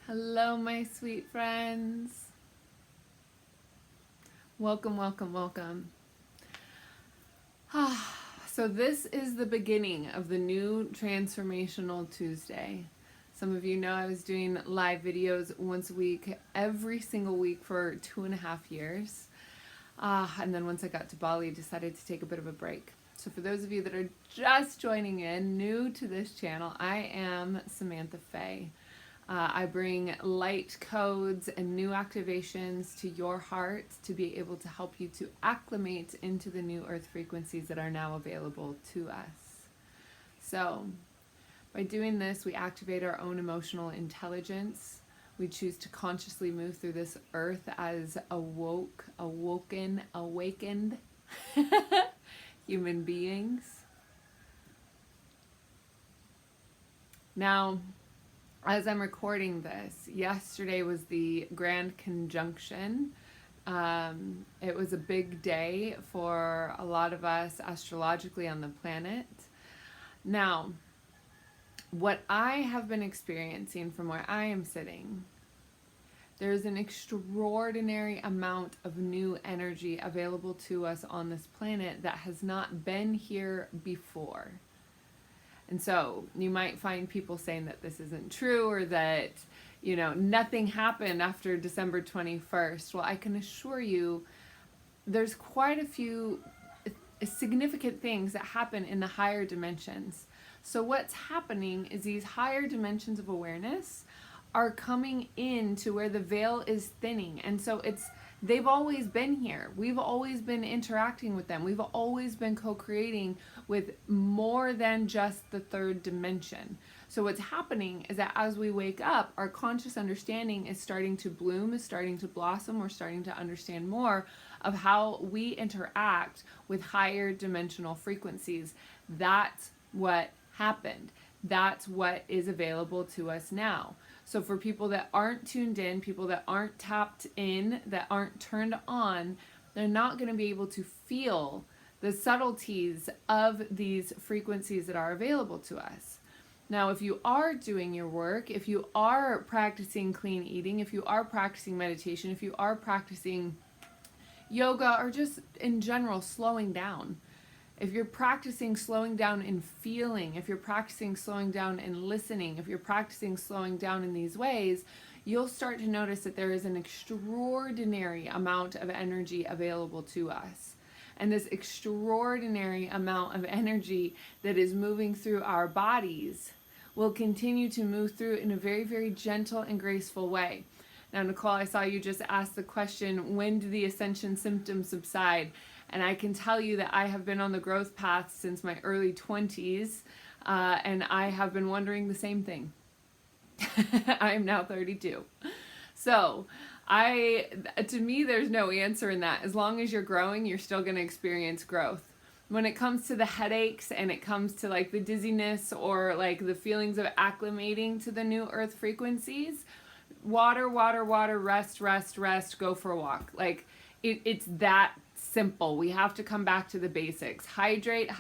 Hello, my sweet friends. Welcome, welcome, welcome. So, this is the beginning of the new Transformational Tuesday. Some of you know I was doing live videos once a week, every single week for 2.5 years. And then once I got to Bali, I decided to take a bit of a break. So, for those of you that are just joining in, new to this channel, I am Samantha Faye. I bring light codes and new activations to your heart to be able to help you to acclimate into the new earth frequencies that are now available to us. So, by doing this, we activate our own emotional intelligence. We choose to consciously move through this earth as awakened human beings. Now, as I'm recording this, yesterday was the Grand Conjunction. It was a big day for a lot of us astrologically on the planet. Now, what I have been experiencing from where I am sitting, there's an extraordinary amount of new energy available to us on this planet that has not been here before. And so you might find people saying that this isn't true or that, nothing happened after December 21st. Well, I can assure you there's quite a few significant things that happen in the higher dimensions. So what's happening is these higher dimensions of awareness are coming into where the veil is thinning. And so they've always been here. We've always been interacting with them. We've always been co-creating with more than just the third dimension. So what's happening is that as we wake up, our conscious understanding is starting to bloom, is starting to blossom. We're starting to understand more of how we interact with higher dimensional frequencies. That's what happened. That's what is available to us now. So for people that aren't tuned in, people that aren't tapped in, that aren't turned on, they're not going to be able to feel the subtleties of these frequencies that are available to us. Now, if you are doing your work, if you are practicing clean eating, if you are practicing meditation, if you are practicing yoga, or just in general slowing down, if you're practicing slowing down and feeling, if you're practicing slowing down and listening, if you're practicing slowing down in these ways, you'll start to notice that there is an extraordinary amount of energy available to us. And this extraordinary amount of energy that is moving through our bodies will continue to move through in a very, very gentle and graceful way. Now, Nicole, I saw you just ask the question, when do the ascension symptoms subside? And I can tell you that I have been on the growth path since my early 20s, and I have been wondering the same thing. I am now 32. So, to me, there's no answer in that. As long as you're growing, you're still going to experience growth. When it comes to the headaches and it comes to like the dizziness or like the feelings of acclimating to the new earth frequencies, water, rest, go for a walk. Like it's that simple. We have to come back to the basics. Hydrate.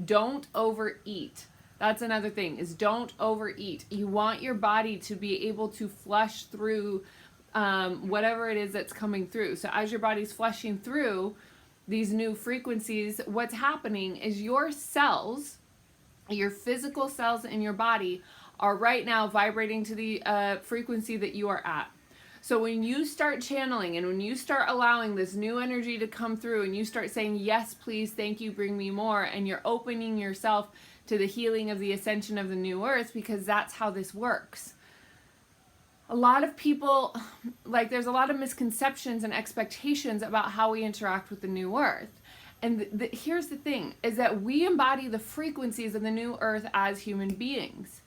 Don't overeat. That's another thing, is don't overeat. You want your body to be able to flush through whatever it is that's coming through. So as your body's flushing through these new frequencies, what's happening is your cells, your physical cells in your body, are right now vibrating to the frequency that you are at. So when you start channeling and when you start allowing this new energy to come through and you start saying, yes, please, thank you, bring me more, and you're opening yourself to the healing of the ascension of the new earth, because that's how this works. A lot of people, there's a lot of misconceptions and expectations about how we interact with the new earth. And here's the thing, is that we embody the frequencies of the new earth as human beings.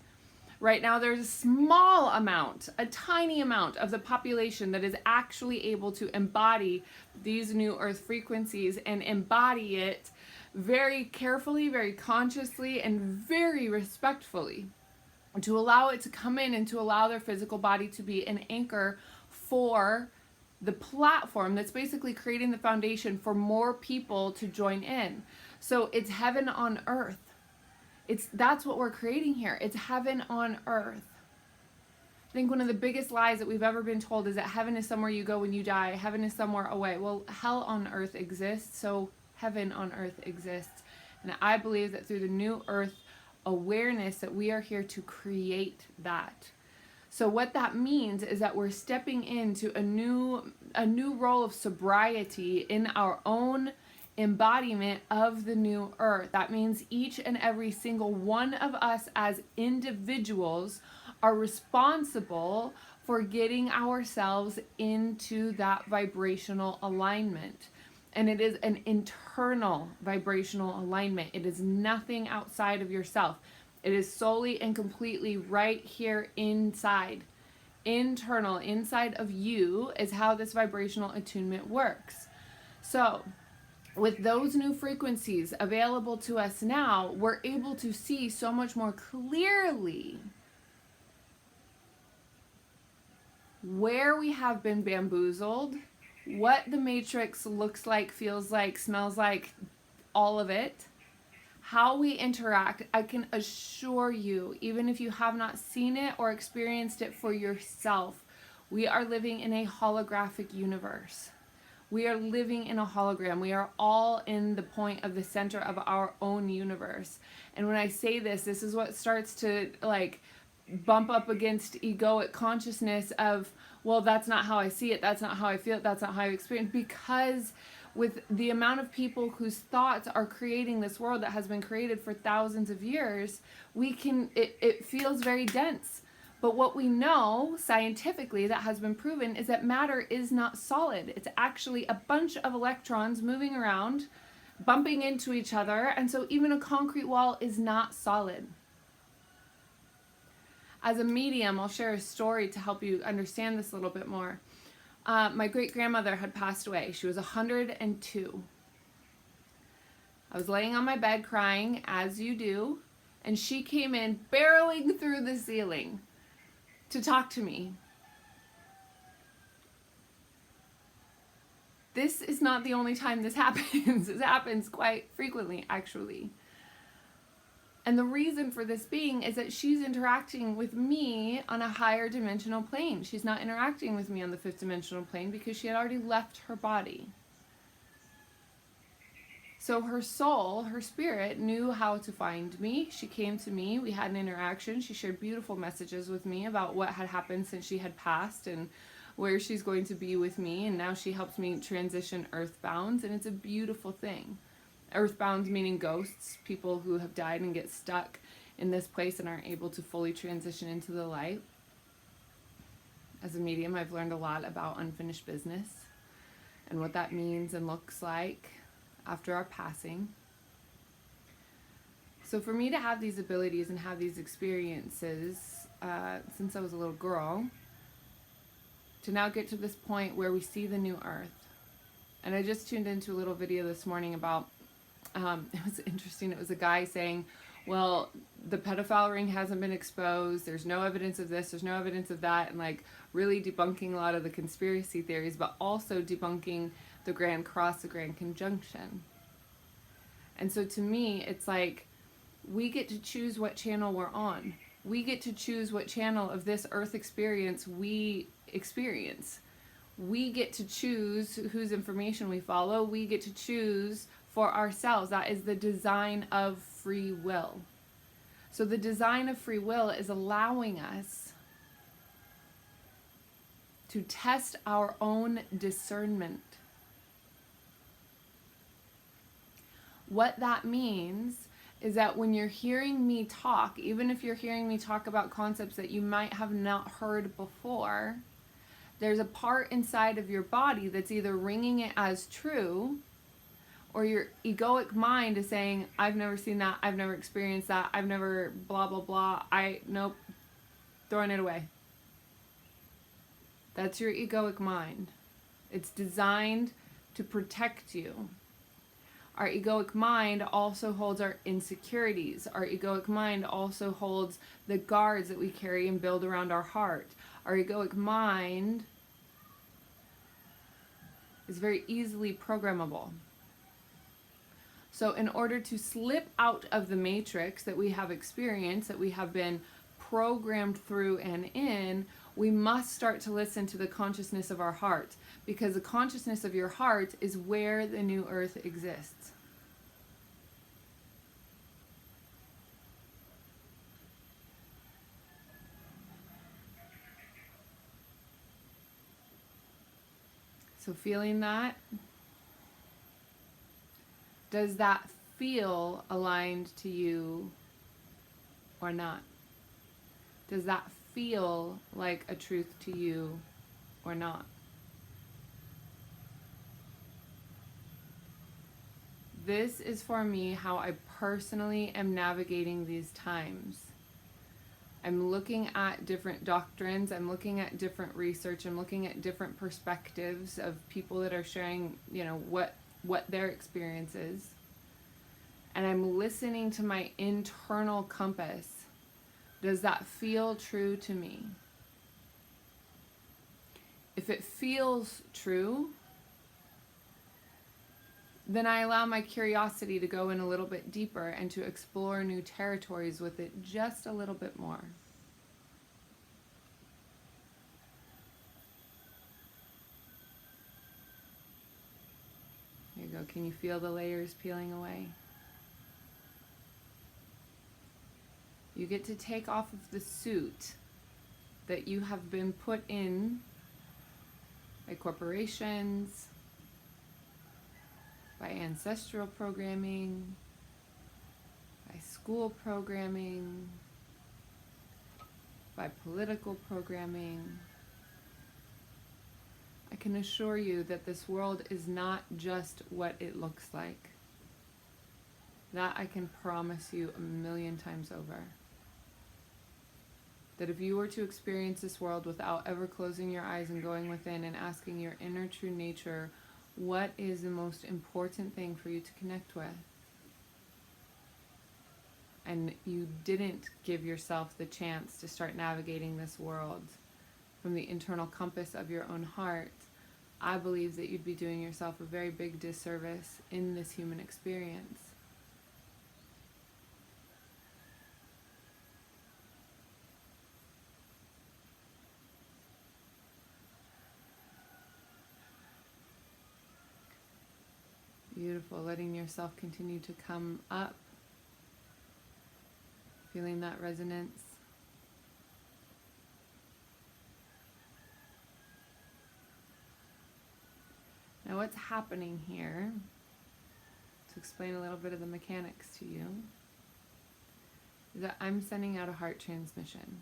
Right now, there's a small amount, a tiny amount of the population that is actually able to embody these new earth frequencies and embody it very carefully, very consciously, and very respectfully, to allow it to come in and to allow their physical body to be an anchor for the platform that's basically creating the foundation for more people to join in. So it's heaven on earth. That's what we're creating here. It's heaven on earth. think one of the biggest lies that we've ever been told is that heaven is somewhere you go when you die. Heaven is somewhere away. Well, hell on earth exists, so heaven on earth exists. And I believe that through the new earth awareness that we are here to create that. So what that means is that we're stepping into a new role of sobriety in our own embodiment of the new earth. That means each and every single one of us as individuals are responsible for getting ourselves into that vibrational alignment. And it is an internal vibrational alignment. It is nothing outside of yourself. It is solely and completely right here inside. Internal, inside of you is how this vibrational attunement works. So, with those new frequencies available to us now, we're able to see so much more clearly where we have been bamboozled, what the matrix looks like, feels like, smells like, all of it, how we interact. I can assure you, even if you have not seen it or experienced it for yourself, we are living in a holographic universe. We are living in a hologram. We are all in the point of the center of our own universe. And when I say this, this is what starts to like bump up against egoic consciousness of, well, that's not how I see it, that's not how I feel it, that's not how I experience, because with the amount of people whose thoughts are creating this world that has been created for thousands of years, it feels very dense. But what we know scientifically that has been proven is that matter is not solid. It's actually a bunch of electrons moving around, bumping into each other, and so even a concrete wall is not solid. As a medium, I'll share a story to help you understand this a little bit more. My great-grandmother had passed away. She was 102. I was laying on my bed crying, as you do, and she came in barreling through the ceiling to talk to me. This is not the only time this happens. This happens quite frequently, actually. And the reason for this being is that she's interacting with me on a higher dimensional plane. She's not interacting with me on the fifth dimensional plane because she had already left her body. So her soul, her spirit, knew how to find me. She came to me. We had an interaction. She shared beautiful messages with me about what had happened since she had passed and where she's going to be with me. And now she helps me transition earthbound, and it's a beautiful thing. Earthbound meaning ghosts, people who have died and get stuck in this place and aren't able to fully transition into the light. As a medium, I've learned a lot about unfinished business and what that means and looks like after our passing. So for me to have these abilities and have these experiences since I was a little girl, to now get to this point where we see the new earth. And I just tuned into a little video this morning about it was interesting. It was a guy saying, well, the pedophile ring hasn't been exposed. There's no evidence of this. There's no evidence of that. And like really debunking a lot of the conspiracy theories, but also debunking the Grand Cross, the Grand Conjunction. And so to me, it's like we get to choose what channel we're on. We get to choose what channel of this earth experience we experience. We get to choose whose information we follow. We get to choose for ourselves. That is the design of free will. So the design of free will is allowing us to test our own discernment. What that means is that when you're hearing me talk, even if you're hearing me talk about concepts that you might have not heard before, there's a part inside of your body that's either ringing it as true, or your egoic mind is saying, I've never seen that, I've never experienced that, I've never blah, blah, blah, nope, throwing it away. That's your egoic mind. It's designed to protect you. Our egoic mind also holds our insecurities. Our egoic mind also holds the guards that we carry and build around our heart. Our egoic mind is very easily programmable. So in order to slip out of the matrix that we have experienced, that we have been programmed through and in, we must start to listen to the consciousness of our heart, because the consciousness of your heart is where the new earth exists. So feeling that, does that feel aligned to you or not? Does that feel like a truth to you or not? This is for me how I personally am navigating these times. I'm looking at different doctrines, I'm looking at different research, I'm looking at different perspectives of people that are sharing, what their experience is. And I'm listening to my internal compass. Does that feel true to me? If it feels true, then I allow my curiosity to go in a little bit deeper and to explore new territories with it just a little bit more. There you go. Can you feel the layers peeling away? You get to take off of the suit that you have been put in by corporations, by ancestral programming, by school programming, by political programming. I can assure you that this world is not just what it looks like. That I can promise you 1,000,000 times over. That if you were to experience this world without ever closing your eyes and going within and asking your inner true nature, what is the most important thing for you to connect with? And you didn't give yourself the chance to start navigating this world from the internal compass of your own heart, I believe that you'd be doing yourself a very big disservice in this human experience. Beautiful. Letting yourself continue to come up. Feeling that resonance. Now what's happening here, to explain a little bit of the mechanics to you, is that I'm sending out a heart transmission.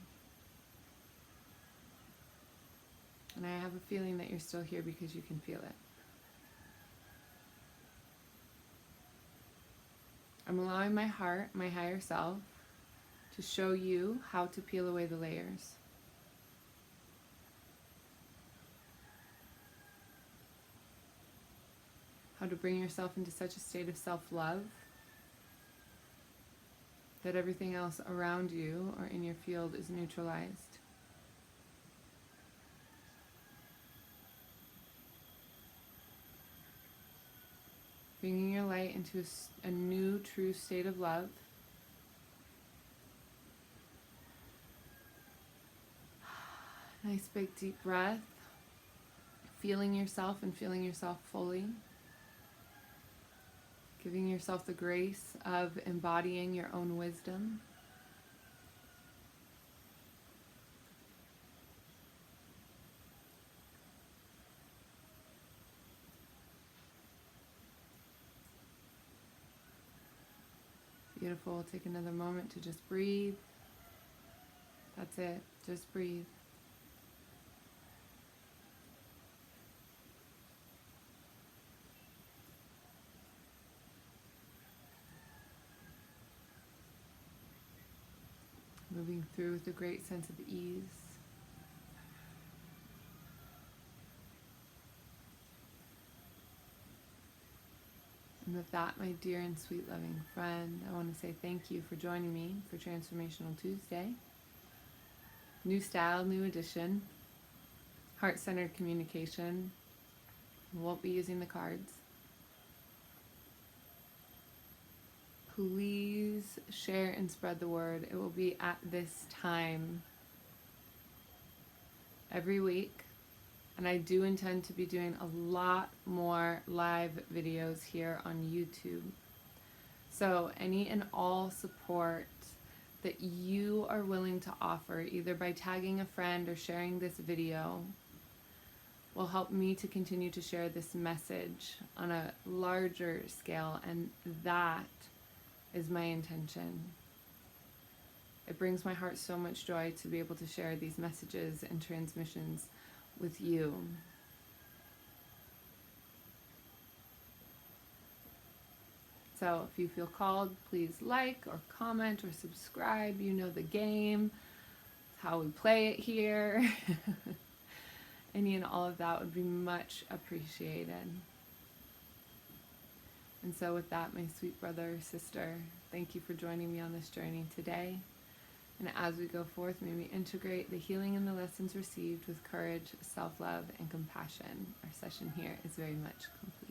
And I have a feeling that you're still here because you can feel it. I'm allowing my heart, my higher self, to show you how to peel away the layers. How to bring yourself into such a state of self-love that everything else around you or in your field is neutralized. Bringing your light into a new, true state of love. Nice big deep breath. Feeling yourself and feeling yourself fully. Giving yourself the grace of embodying your own wisdom. Beautiful. Take another moment to just breathe. That's it. Just breathe. Moving through with a great sense of ease. And with that, my dear and sweet loving friend, I want to say thank you for joining me for Transformational Tuesday. New style, new edition, heart-centered communication. We won't be using the cards. please share and spread the word. It will be at this time every week. And I do intend to be doing a lot more live videos here on YouTube. So any and all support that you are willing to offer, either by tagging a friend or sharing this video, will help me to continue to share this message on a larger scale, and that is my intention. It brings my heart so much joy to be able to share these messages and transmissions with you. So if you feel called, please like or comment or subscribe. You know the game, how we play it here. Any and all of that would be much appreciated. And so with that, my sweet brother or sister, thank you for joining me on this journey today. And as we go forth, may we integrate the healing and the lessons received with courage, self-love, and compassion. Our session here is very much complete.